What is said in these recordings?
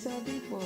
Chubby boy.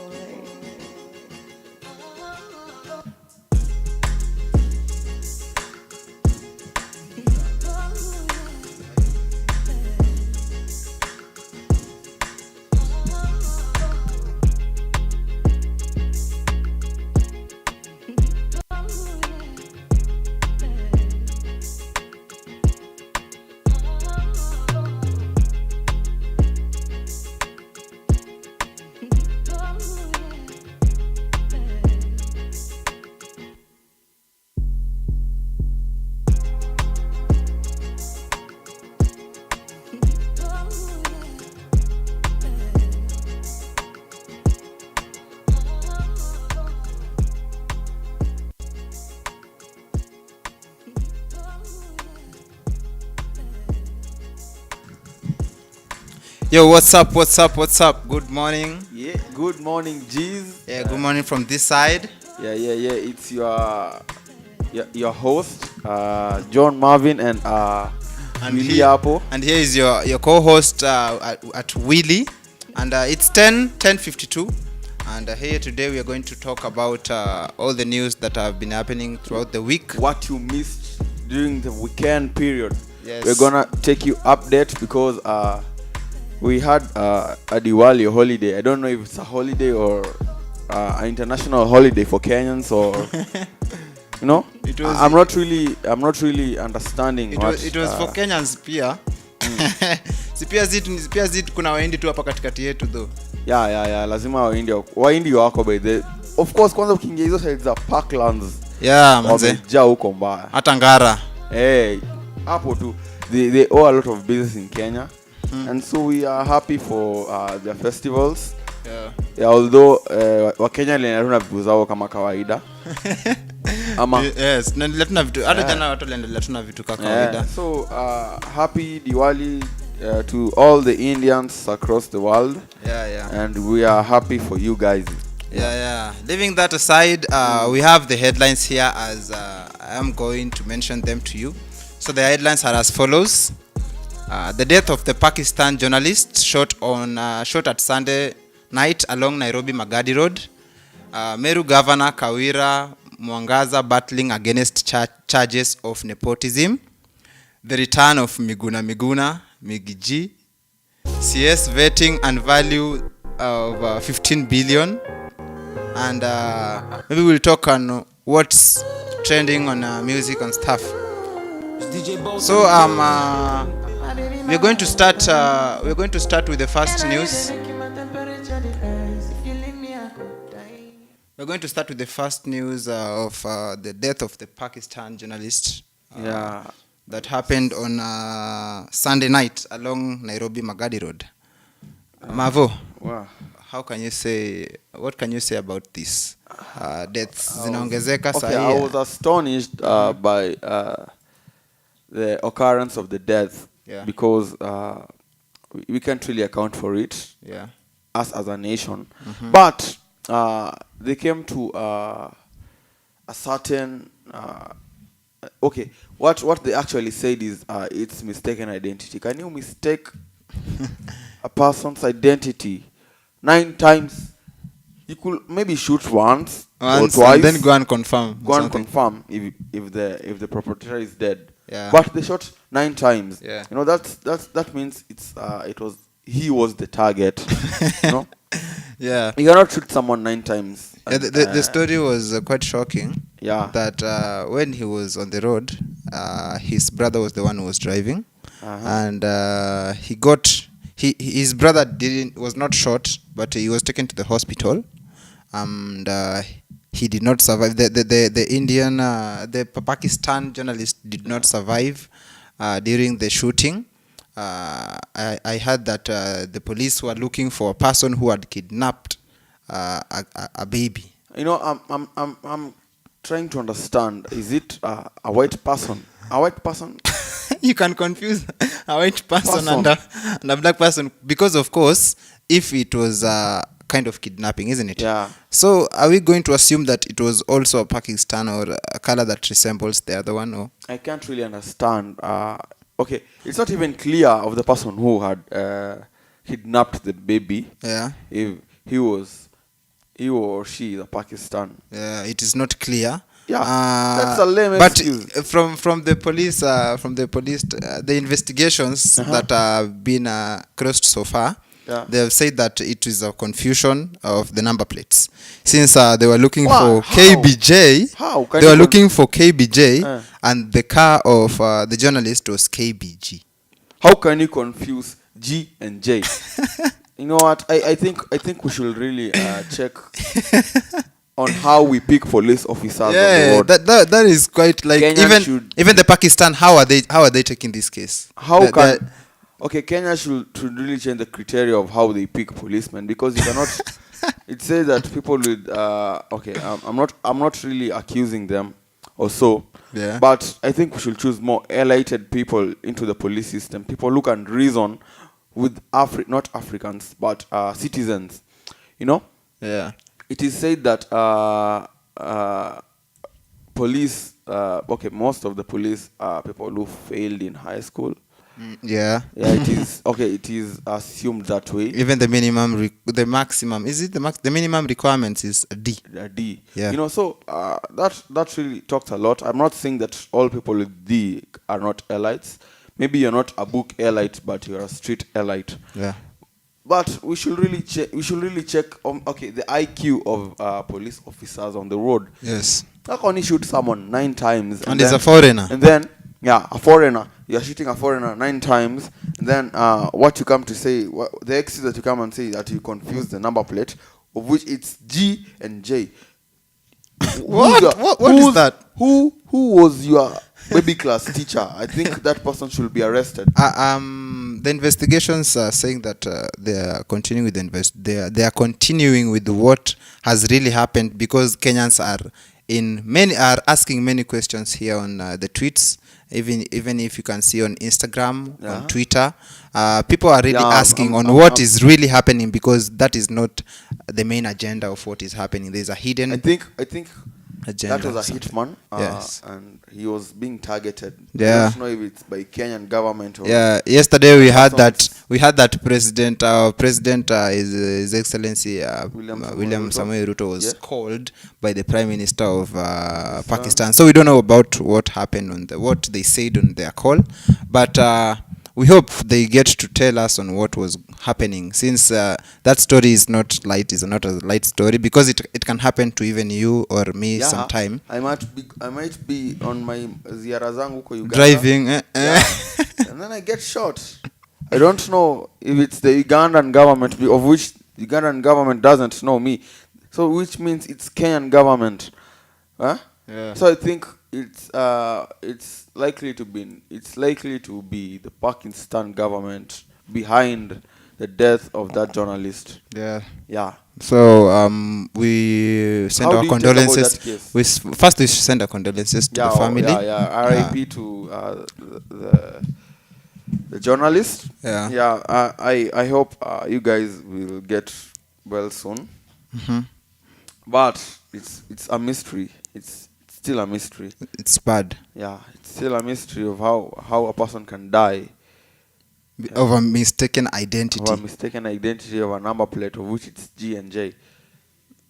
Yo, what's up? What's up? What's up? Good morning. Yeah, good morning, G's. Yeah, good morning from this side. Yeah. It's your host, John Marvin and Willy Apple. And here is your co-host at Willy. And it's 10:52. And here today we are going to talk about all the news that have been happening throughout the week. What you missed during the weekend period. Yes. We're gonna take you update because we had a Diwali holiday. I don't know if it's a holiday or an international holiday for Kenyans or you know. I'm not really understanding. It was for Kenyans pia. Pia zit kuna waindi tu hapa katikati yetu though. Yeah, lazima waindi wako by the. Of course kwanza ukiingia hizo sides za Parklands. Yeah, manze. Wamejaa huko mbaya. Hata Ngara. Hapo tu. They owe a lot of business in Kenya. And so we are happy for their festivals. Yeah, although Wakenya linaruna vitu zao kama kawaida. Yes, letuna vitu. Hata jana watu waliendelea tuna vitu kama kawaida. So happy Diwali to all the Indians across the world. Yeah. And we are happy for you guys. Yeah. Leaving that aside, we have the headlines here as I am going to mention them to you. So the headlines are as follows. The death of the Pakistan journalist shot at Sunday night along Nairobi Magadi Road. Meru Governor Kawira Mwangaza battling against charges of nepotism. The return of Miguna Migiji. CS vetting and value of 15 billion. And maybe we'll talk on what's trending on music and stuff. So we're going to start with the first news. We're going to start with the first news of the death of the Pakistan journalist. That happened on Sunday night along Nairobi Magadi Road. Marvo. Wow. What can you say about this deaths zinaongezeka okay, I was astonished by the occurrence of the death. Yeah. Because we can't really account for it. Yeah. Us as a nation. Mm-hmm. But they came to a certain okay, what they actually said is it's mistaken identity. Can you mistake a person's identity 9 times? You could maybe shoot once or twice, and then go and confirm if the perpetrator is dead. Yeah. But they shot 9 times. Yeah. You know that means he was the target. You know. Yeah. You cannot shoot someone 9 times. Yeah, the story was quite shocking. Yeah. That when he was on the road, his brother was the one who was driving, and his brother was not shot, but he was taken to the hospital, and he did not survive. The Pakistan journalist did not survive during the shooting. I heard that the police were looking for a person who had kidnapped a baby. You know, I'm trying to understand. Is it a white person? A white person? You can confuse a white person and a black person because, of course, if it was kind of kidnapping, isn't it? Yeah. So are we going to assume that it was also a Pakistan or a color that resembles the other one? Or I can't really understand. Okay, it's not even clear of the person who had kidnapped the baby. yeah, If he or she is a Pakistan. it is not clear. Yeah, that's a lame but excuse. from the police, the investigations that have been closed so far, Yeah. they have said that it is a confusion of the number plates, since they were looking Wow, for how? KBJ. How can They were you looking for KBJ, Uh. and the car of the journalist was KBG. How can you confuse G and J? You know what? I think we should really check on how we pick police officers on the Yeah, road. that is quite like Kenya should- even the Pakistan. How are they taking this case? How They- can they're- okay, Kenya should really change the criteria of how they pick policemen, because you cannot. It says that people with okay, I'm not really accusing them or so. Yeah. But I think we should choose more enlightened people into the police system. People who can reason with not Africans, but citizens. You know. Yeah. It is said that police, okay, most of the police are people who failed in high school. Yeah. Yeah, it is okay. It is assumed that way. Even the minimum, the maximum, is it the max? The minimum requirements is a D. D. Yeah. You know, so that really talks a lot. I'm not saying that all people with D are not elites. Maybe you're not a book elite, but you're a street elite. Yeah. But we should really check. We should really check on the IQ of police officers on the road. Yes. How can you shoot someone 9 times? And he's a foreigner. And then, yeah, a foreigner. You're shooting a foreigner 9 times. And then what you come to say, the excuse that you come and say that you confuse the number plate, of which it's G and J. What is that? Who was your baby class teacher? I think that person should be arrested. The investigations are saying that they are continuing with they are continuing with what has really happened, because Kenyans are asking many questions here on the tweets. Even if you can see on Instagram, on Twitter, people are really asking what is really happening, because that is not the main agenda of what is happening. There's a hidden I think agenda. that was a hitman, yes. and he was being targeted. Yeah. I don't know if it's by Kenyan government or yesterday we had that our president his excellency William Samoei Ruto was called by the prime minister of Pakistan. So we don't know about what happened on what they said on their call, but we hope they get to tell us on what was happening, since that story is not not a light story, because it can happen to even you or me sometime. I might be on my ziara zangu huko Uganda, driving and then I get shot. I don't know if it's the Ugandan government, of which the Ugandan government doesn't know me, so which means it's Kenyan government. Huh? Yeah. So I think it's likely to be the Pakistan government behind the death of that journalist. Yeah. So we send How our do you take about condolences. that case? We send our condolences to the family. RIP to the journalist. I hope you guys will get well soon. Mm-hmm. But it's a mystery. It's still a mystery. It's bad. Yeah, it's still a mystery of how a person can die of a mistaken identity. Of a mistaken identity of a number plate, of which it's G and J.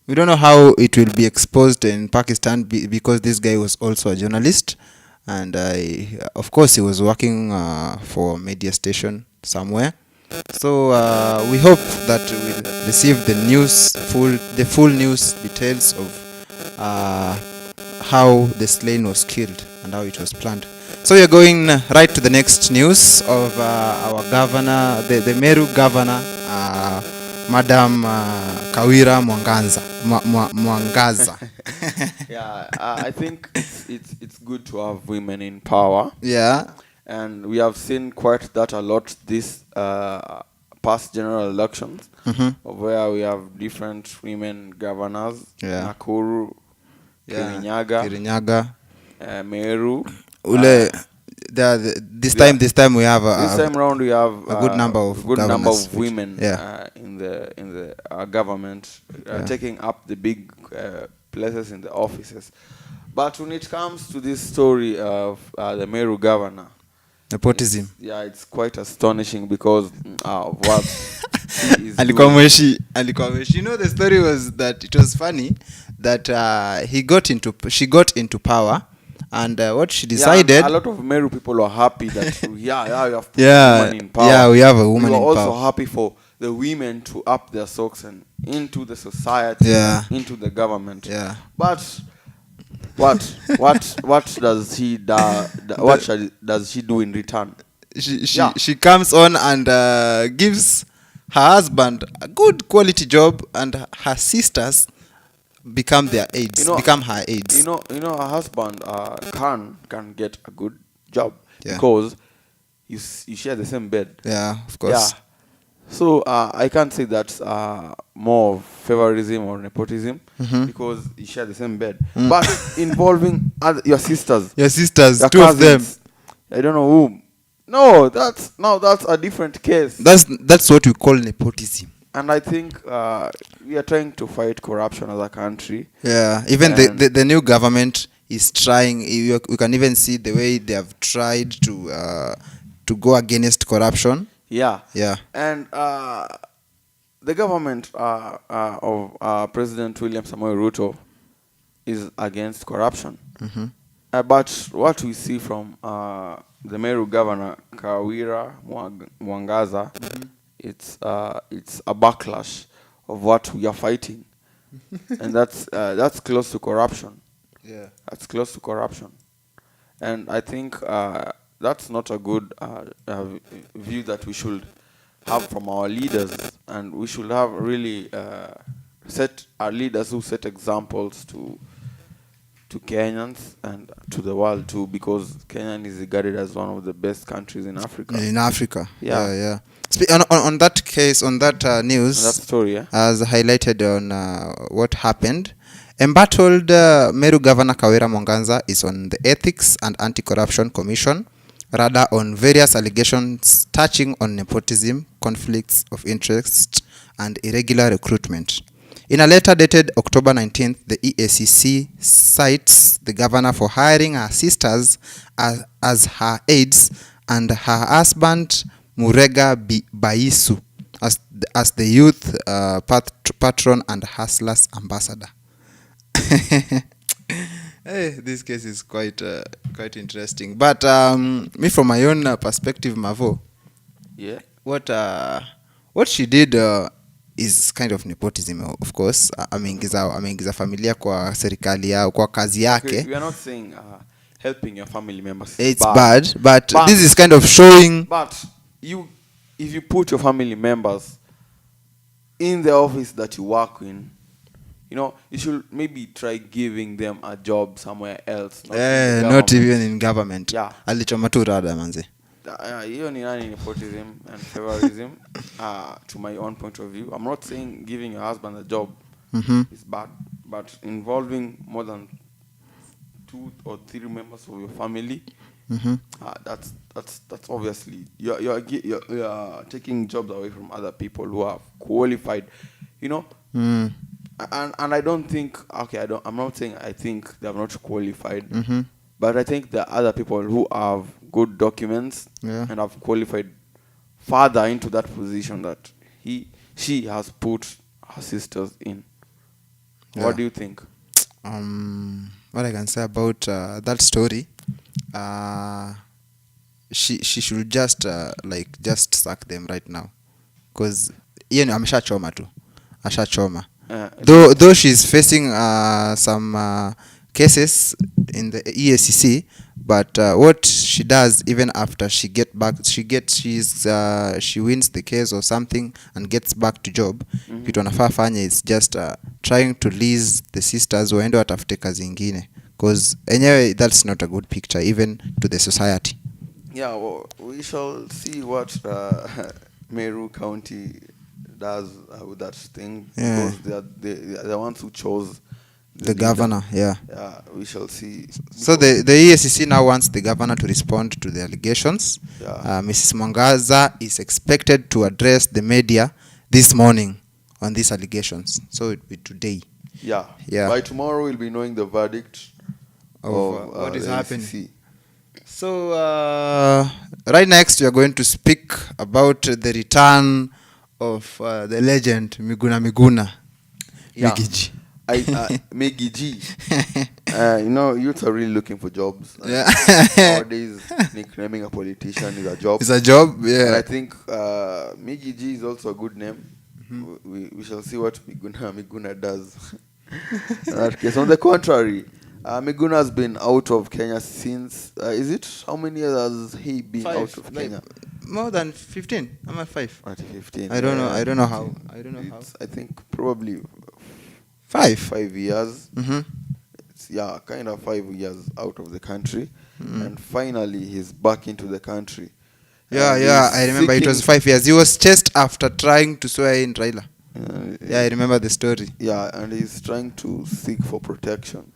We don't know how it will be exposed in Pakistan, because this guy was also a journalist, and of course he was working for a media station somewhere. So we hope that we'll receive the full news details of how the slain was killed and how it was planned. So we are going right to the next news of our governor, the Meru governor, Madam Kawira Mwangaza. Yeah, I think it's good to have women in power. Yeah. And we have seen quite that a lot this past general elections, where we have different women governors. Yeah. Nakuru, Kirinyaga, Meru. This time we have this time round we have a good number of women in the government, taking up the big places in the offices. But when it comes to this story of the Meru governor, Nepotism. it's quite astonishing because what he is Alikuwa doing. mweshi. You know, the story was that it was funny that she got into power, and what she decided. And a lot of Meru people are happy that you have put Yeah, women in power. yeah, we have a woman We are in also power. happy for the women to up their socks and into the society, Yeah. into the government. Yeah. But what does she does she do in return? She comes on and gives her husband a good quality job, and her sisters become their aides. Become her aides. You know, her husband can get a good job because you share the same bed. Yeah, of course. Yeah. So I can't say that's more of favorism or nepotism because you share the same bed. But involving your sisters, Your sisters, your two of them. cousins, I don't know whom. No, that's a different case. That's what we call nepotism. And I think we are trying to fight corruption as a country. Yeah, even the new government is trying. We can even see the way they have tried to go against corruption. Yeah. Yeah. And the government of President William Samoei Ruto is against corruption. But what we see from the Meru governor Kawira Mwangaza, it's a backlash of what we are fighting, and that's close to corruption. Yeah. That's close to corruption, and I think that's not a good view that we should have from our leaders, and we should have really set our leaders who set examples to Kenyans and to the world too, because Kenya is regarded as one of the best countries in Africa. In Africa. Yeah. On that case, on that news, That story, as highlighted on what happened, embattled Meru Governor Kawira Mwangaza is on the Ethics and Anti-Corruption Commission radar on various allegations touching on nepotism, conflicts of interest, and irregular recruitment. In a letter dated October 19th, the EACC cites the governor for hiring her sisters as her aides and her husband Murega Baisu as the youth patron and hustlers ambassador. Hey, this case is quite interesting. But me, from my own perspective, Marvo, what she did is kind of nepotism, of course. Ameingiza familia kwa serikali yao, kwa kazi yake. We are not saying helping your family members it's bad, but this is kind of showing. But if you put your family members in the office that you work in, you should maybe try giving them a job somewhere else. Not even in government. Yeah. Alichoma tu rada manze. Hiyo ni nani nepotism and favorism to my own point of view. I'm not saying giving your husband a job is bad, but involving more than 2 or 3 members of your family, that's obviously you're taking jobs away from other people who are qualified, and I don't think I'm not saying I think they are not qualified, but I think there are other people who have good documents and have qualified further into that position that she has put her sisters in. What do you think? What I can say about that story, she should just sack them right now, because ameshachoma tu, ashachoma. Though she's facing some cases in the EACC, but what she does, even after she wins the case or something and gets back to job, kitu anafaa fanya is just trying to lease the sisters waende watafute kazi ingine, because anyway that's not a good picture even to the society. Yeah, well, we shall see what Meru County does with that thing, because they are the ones who chose the governor. Yeah, we shall see. So the EACC now wants the governor to respond to the allegations. Mrs. Mwangaza is expected to address the media this morning on these allegations. So it will be today. Yeah. Yeah. By tomorrow, we'll be knowing the verdict Of what is the happening. ACC. So right next we are going to speak about the return of the legend Miguna. Yeah. Migiji. Miggy G. Youths are really looking for jobs. Yeah. Nowadays, nicknaming a politician is a job. It's a job, And yeah. I think Miggy G is also a good name. We shall see what Miguna does. In that case, on the contrary, Miguna has been out of Kenya since, is it? How many years has he been out of Kenya? More than 15. I'm at 5. At 15. I don't know. I don't know how. I think probably 5. 5 years. Mm-hmm. Kind of 5 years out of the country. And finally, he's back into the country. Yeah, And yeah. he's I remember it was 5 years. He was chased after trying to swear in Raila. Yeah, I remember the story. Yeah, and he's trying to seek for protection.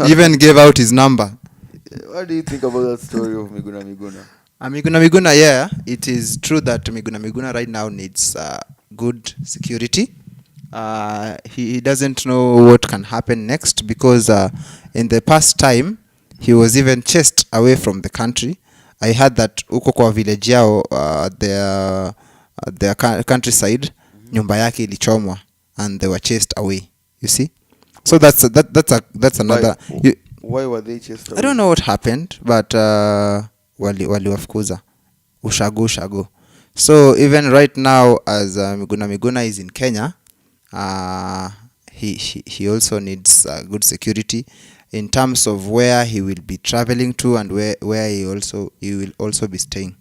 He even gave out his number. What do you think about that story of Miguna? Miguna, yeah. It is true that Miguna right now needs good security. He doesn't know what can happen next because in the past time, he was even chased away from the country. I heard that uko kwa village yao, their countryside, nyumba yake ilichomwa and they were chased away. You see? So that's another. Why were they chased away? I don't know what happened, but waliwafukuza ushago. So even right now, as Miguna is in Kenya, he also needs good security in terms of where he will be traveling to and where he will also be staying.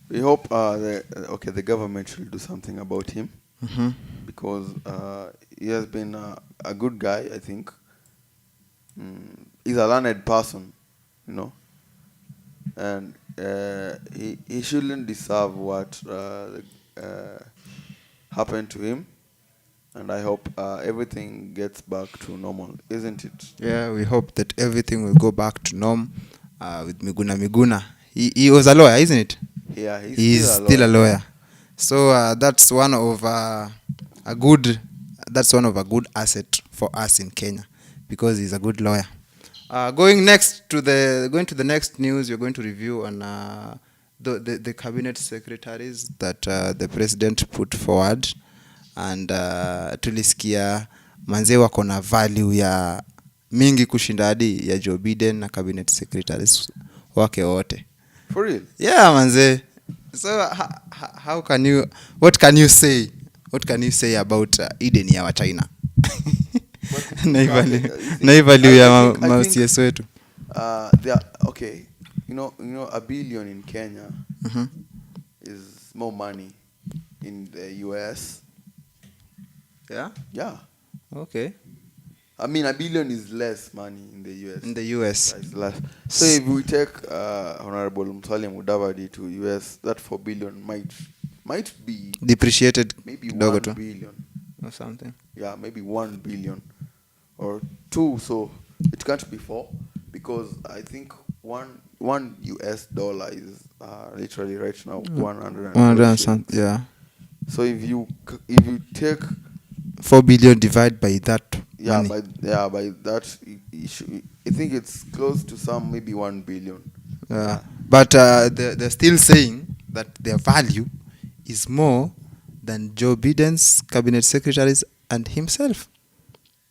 We hope the government should do something about him. Mm-hmm. Because he has been a good guy, I think. He's a learned person, and he shouldn't deserve what happened to him. And I hope everything gets back to normal, isn't it? Yeah, we hope that everything will go back to norm with Miguna. He was a lawyer, isn't it? Yeah, he's still a lawyer. So that's one of a good asset for us in Kenya because he's a good lawyer. Going to the next news, we're going to review on the cabinet secretaries that the president put forward, and tulisikia manze wako na value ya mingi kushinda hadi ya Joe Biden na cabinet secretaries wake wote. For real? Yeah, manze. So what can you say about Eden ya wa China? Na value ya CS wetu. Okay. A billion in Kenya is more money in the US. Yeah? Yeah. Okay. I mean, a billion is less money in the US. In the US. It's less. So if we take Honorable Musalia Mudavadi to US, that 4 billion might be depreciated maybe kidogo 1 billion or something. Yeah, maybe 1 billion or 2. So it can't be 4 because I think one US dollar is literally right now 100 something. Yeah. So if you take 4 billion divide by that money. by that I think it's close to maybe 1 billion. But they're still saying that their value is more than Joe Biden's cabinet secretaries and himself.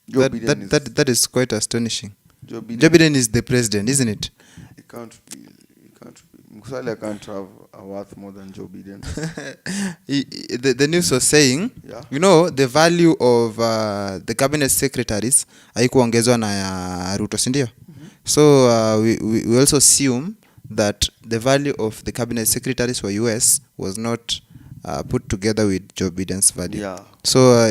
That is quite astonishing. Joe Biden is the president, isn't it? It can't be. Musalia can't have a worth more than Joe Biden. The news was saying, the value of the cabinet secretaries haikuongezwa na ya Ruto, si ndio? So we also assume that the value of the cabinet secretaries for US was not put together with Joe Biden's value. Yeah. So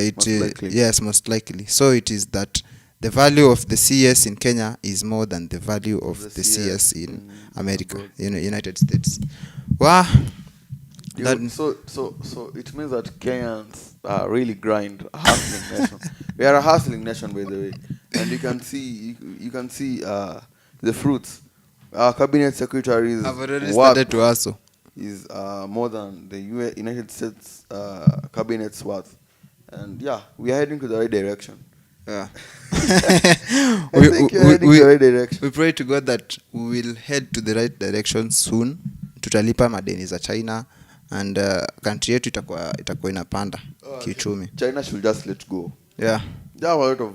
most likely. So it is that the value of the CS in Kenya is more than the value of the CS in America, United States. Wow. So it means that Kenyans are really a hustling nation. We are a hustling nation, by the way, and you can see the fruits. Our cabinet secretaries have already started to hustle. is more than the United States cabinet's worth. And yeah, we are heading to the right direction. Yeah. I think you're heading to the right direction. We pray to God that we will head to the right direction soon. Tutalipa madeni za China and country yetu itakuwa inapanda kiuchumi. China should just let go. Yeah. They have a lot of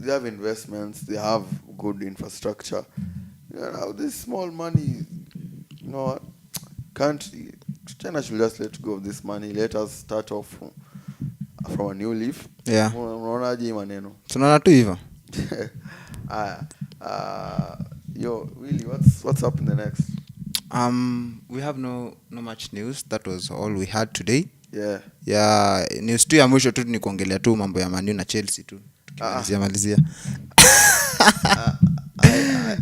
they have investments, they have good infrastructure. You know, this small money, you know, China should just let go of this money. Let us start off from a new leaf. Yeah. Unaonaje maneno? Tunaona tu hivyo. Yo, Willy, what's up in the next? We have no much news. That was all we had today. Yeah. Yeah, news tu ya mwisho tu ni kuongelea tu mambo ya Man U na Chelsea tu. Malizia.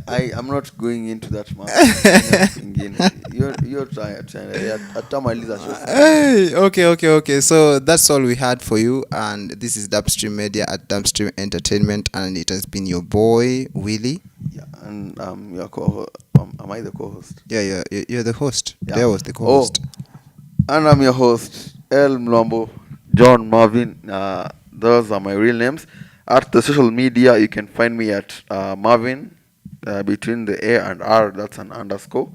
I'm not going into that man. You're trying atamaliza show. Hey, okay. So that's all we had for you, and this is Dapstrem Media at Dapstrem Entertainment, and it has been your boy Willy. Yeah, and your co-host. Am I the co-host? Yeah, you're the host. Yeah. There was the co-host. And I'm your host, El Mlombo, John Marvin. Those are my real names. At the social media, you can find me at Marvin, between the A and R, that's an underscore.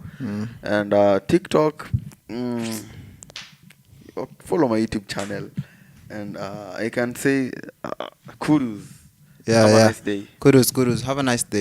And TikTok, follow my YouTube channel. And I can say kudos. Yeah, Have a nice day. Kudos. Have a nice day.